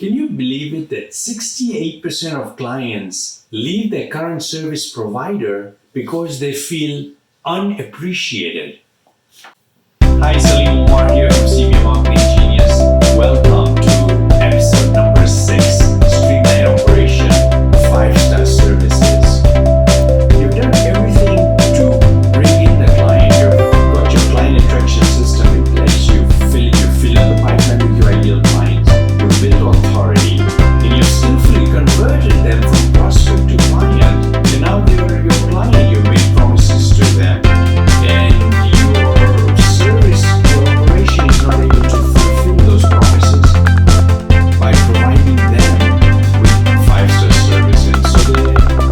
Can you believe it that 68% of clients leave their current service provider because they feel unappreciated? Hi, Salim Omar here from CPA Marketing Genius. Welcome to episode number 6, Streamline Operation, 5-star services. You've done everything to bring in the client. You've got your client attraction system in place. You fill in the pipeline with your ideal clients. You've built authority, and you've skillfully converted them from prospect to client. And now they are your client. You've made promises to them, and your service, your operation is not able to fulfill those promises by providing them with 5-star services. So they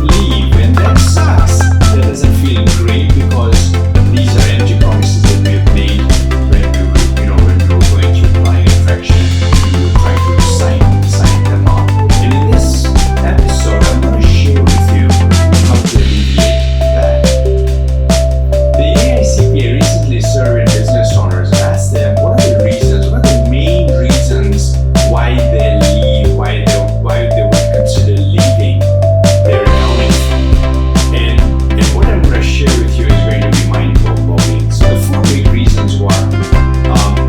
leave, and that sucks. That doesn't feel great because these are empty promises that we have made when we were going to client attraction. We were trying to sign them up. And in this episode, I'm going to share with you how to alleviate that. The AICPA recently surveyed business owners and asked them what are the main reasons why they leave, why they would consider leaving their accounting firm. And what I'm going to share with you is going to be mind-boggling. So the 4 big reasons were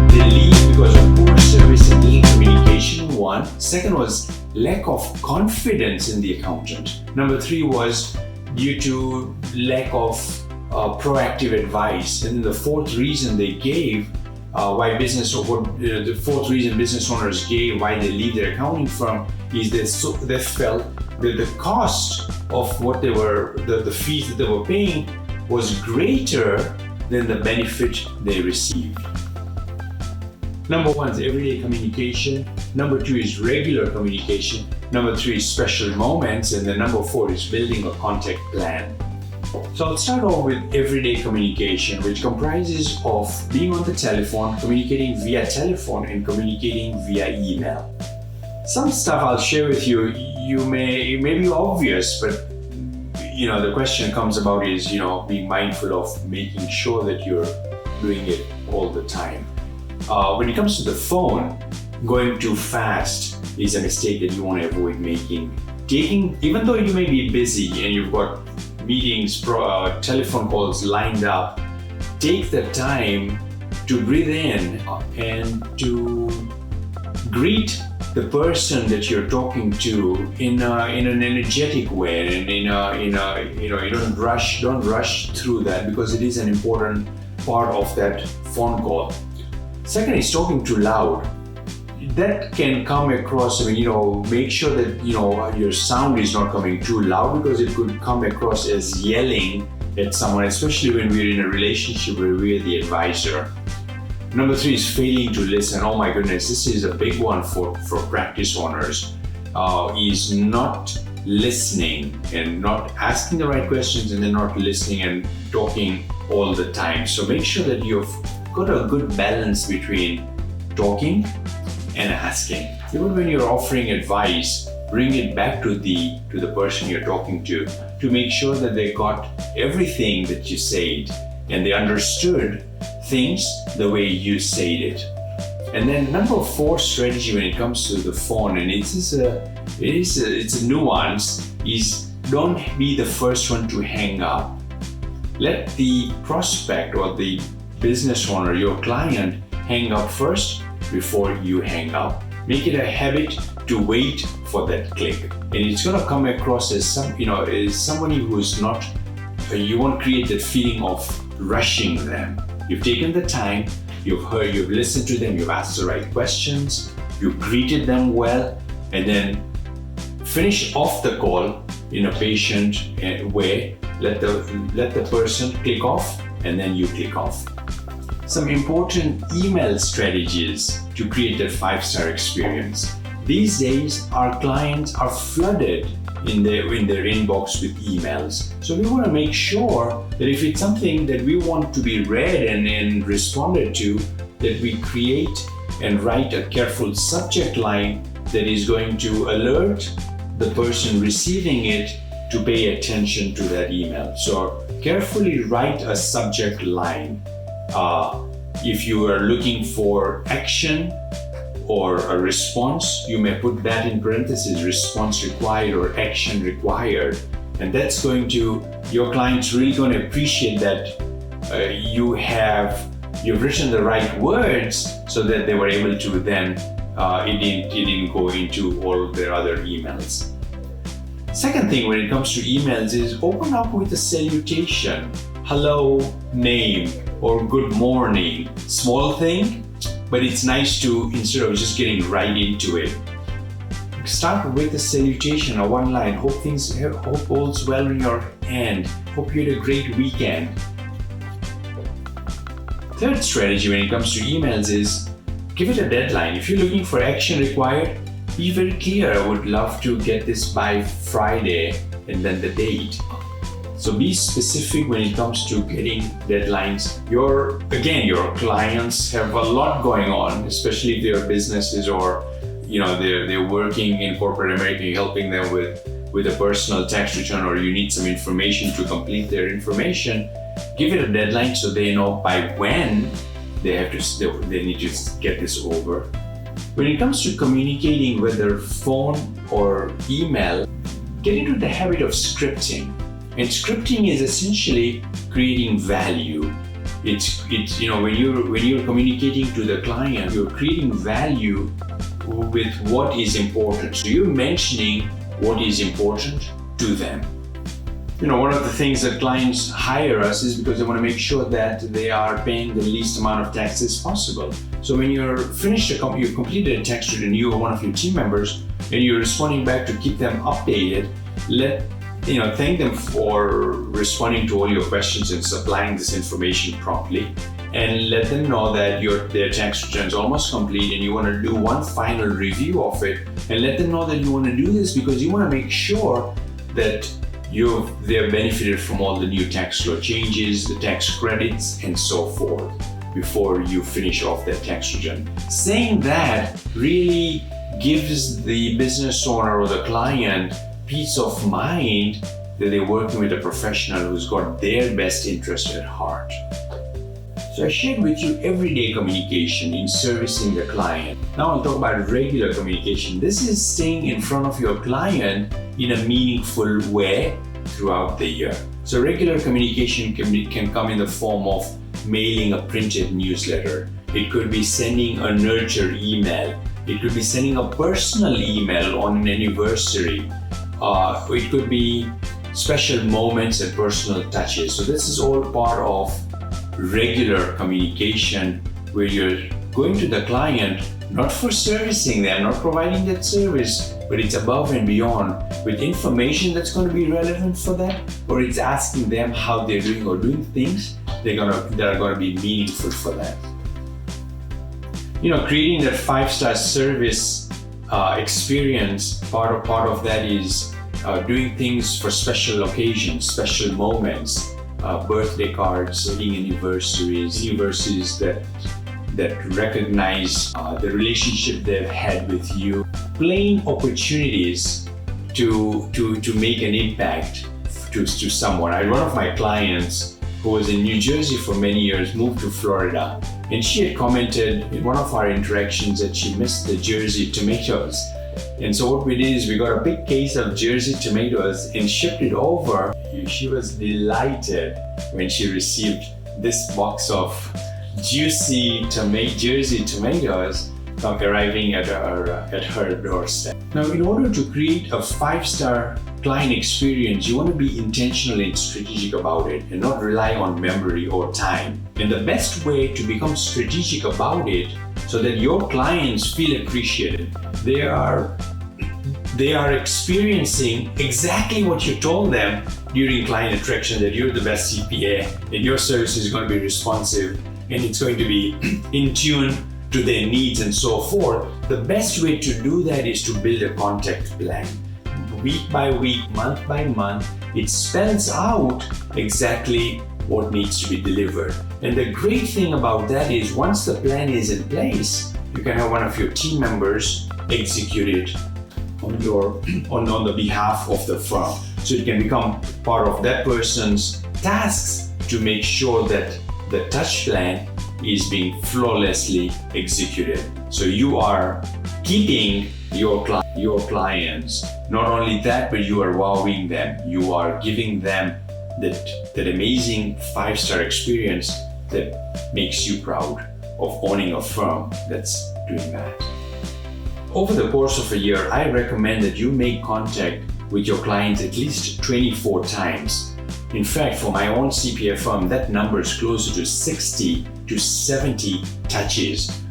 they leave because of poor service and little communication, 1. Second was lack of confidence in the accountant. Number 3 was due to lack of proactive advice. And the 4th reason they gave the 4th reason business owners gave why they leave their accounting firm is they felt that the cost of what they were, the fees that they were paying was greater than the benefit they received. Number 1 is everyday communication. Number 2 is regular communication. Number 3 is special moments. And then number 4 is building a contact plan. So I'll start off with everyday communication, which comprises of being on the telephone, communicating via telephone, and communicating via email. Some stuff I'll share with you, it may be obvious, but the question comes about is, being mindful of making sure that you're doing it all the time. When it comes to the phone, going too fast is a mistake that you want to avoid making. Even though you may be busy and you've got meetings, telephone calls lined up, take the time to breathe in and to greet the person that you're talking to in an energetic way, and you don't rush through that because it is an important part of that phone call. Second is talking too loud. That can come across, make sure that, your sound is not coming too loud because it could come across as yelling at someone, especially when we're in a relationship where we're the advisor. Number 3 is failing to listen. Oh my goodness, this is a big one for practice owners, is not listening and not asking the right questions and then not listening and talking all the time. So make sure that you've got a good balance between talking and asking. Even when you're offering advice, bring it back to the person you're talking to make sure that they got everything that you said and they understood things the way you said it. And then number 4 strategy when it comes to the phone, and it's a nuance, is don't be the first one to hang up. Let the prospect or the business owner, your client, hang up first before you hang up. Make it a habit to wait for that click, and it's going to come across as somebody who is not. You won't create that feeling of rushing them. You've taken the time, you've listened to them, you've asked the right questions, you've greeted them well, and then finish off the call in a patient way. Let the person click off, and then you click off. Some important email strategies to create that 5-star experience. These days, our clients are flooded in their inbox with emails. So we want to make sure that if it's something that we want to be read and responded to, that we create and write a careful subject line that is going to alert the person receiving it to pay attention to that email. So carefully write a subject line. If you are looking for action or a response, you may put that in parentheses, response required or action required. And that's your client's really going to appreciate that you've written the right words so that they were able to then, it didn't go into all their other emails. Second thing when it comes to emails is open up with a salutation. Hello, name, or good morning. Small thing, but it's nice to, instead of just getting right into it, start with a salutation, a one line. Hope all's well in your end. Hope you had a great weekend. Third strategy when it comes to emails is give it a deadline. If you're looking for action required, be very clear. I would love to get this by Friday, and then the date. So be specific when it comes to getting deadlines. Your clients have a lot going on, especially if they're businesses or they're working in corporate America, you're helping them with a personal tax return, or you need some information to complete their information. Give it a deadline so they know by when they need to get this over. When it comes to communicating, whether phone or email, get into the habit of scripting. And scripting is essentially creating value. It's when you're communicating to the client, you're creating value with what is important. So you're mentioning what is important to them. One of the things that clients hire us is because they want to make sure that they are paying the least amount of taxes possible. So when you're finished, you've completed a tax return, you or one of your team members, and you're responding back to keep them updated, thank them for responding to all your questions and supplying this information promptly, and let them know that their tax return is almost complete and you want to do one final review of it, and let them know that you want to do this because you want to make sure that they're benefited from all the new tax law changes, the tax credits, and so forth before you finish off their tax return. Saying that really gives the business owner or the client peace of mind that they're working with a professional who's got their best interest at heart. So I shared with you everyday communication in servicing the client. Now I'll talk about regular communication. This is staying in front of your client in a meaningful way throughout the year. So regular communication can come in the form of mailing a printed newsletter. It could be sending a nurture email. It could be sending a personal email on an anniversary. It could be special moments and personal touches. So this is all part of regular communication where you're going to the client not for servicing them, not providing that service, but it's above and beyond with information that's going to be relevant for them, or it's asking them how they're doing or doing things that are going to be meaningful for them. Creating that 5-star service experience, part of that is doing things for special occasions, special moments, birthday cards, wedding anniversaries that recognize the relationship they've had with you. Playing opportunities to make an impact to someone. I had one of my clients who was in New Jersey for many years, moved to Florida, and she had commented in one of our interactions that she missed the Jersey tomatoes. And so what we did is we got a big case of Jersey tomatoes and shipped it over. She was delighted when she received this box of juicy Jersey tomatoes arriving at her doorstep. Now, in order to create a 5-star client experience, you want to be intentional and strategic about it and not rely on memory or time. And the best way to become strategic about it so that your clients feel appreciated, they are experiencing exactly what you told them during client attraction, that you're the best CPA and your service is going to be responsive and it's going to be in tune to their needs and so forth. The best way to do that is to build a contact plan. Week by week, month by month, it spells out exactly what needs to be delivered. And the great thing about that is once the plan is in place, you can have one of your team members execute it on the behalf of the firm. So it can become part of that person's tasks to make sure that the touch plan is being flawlessly executed. So you are keeping your clients. Not only that, but you are wowing them. You are giving them that amazing 5-star experience that makes you proud of owning a firm that's doing that. Over the course of a year, I recommend that you make contact with your clients at least 24 times. In fact, for my own CPA firm, that number is closer to 60 to 70 touches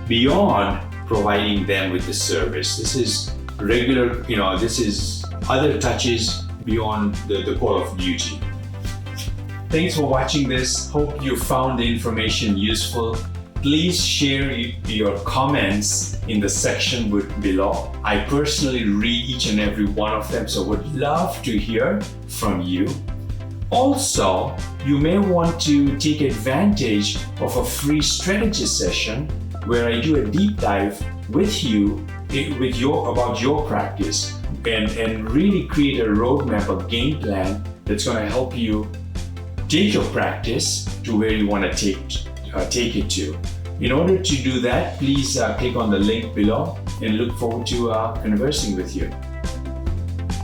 beyond providing them with the service. This is regular, this is other touches beyond the call of duty. Thanks for watching this. Hope you found the information useful. Please share your comments in the section below. I personally read each and every one of them, so would love to hear from you. Also, you may want to take advantage of a free strategy session where I do a deep dive with you about your practice and really create a roadmap, a game plan that's going to help you take your practice to where you want to take it to. In order to do that, please click on the link below and look forward to conversing with you.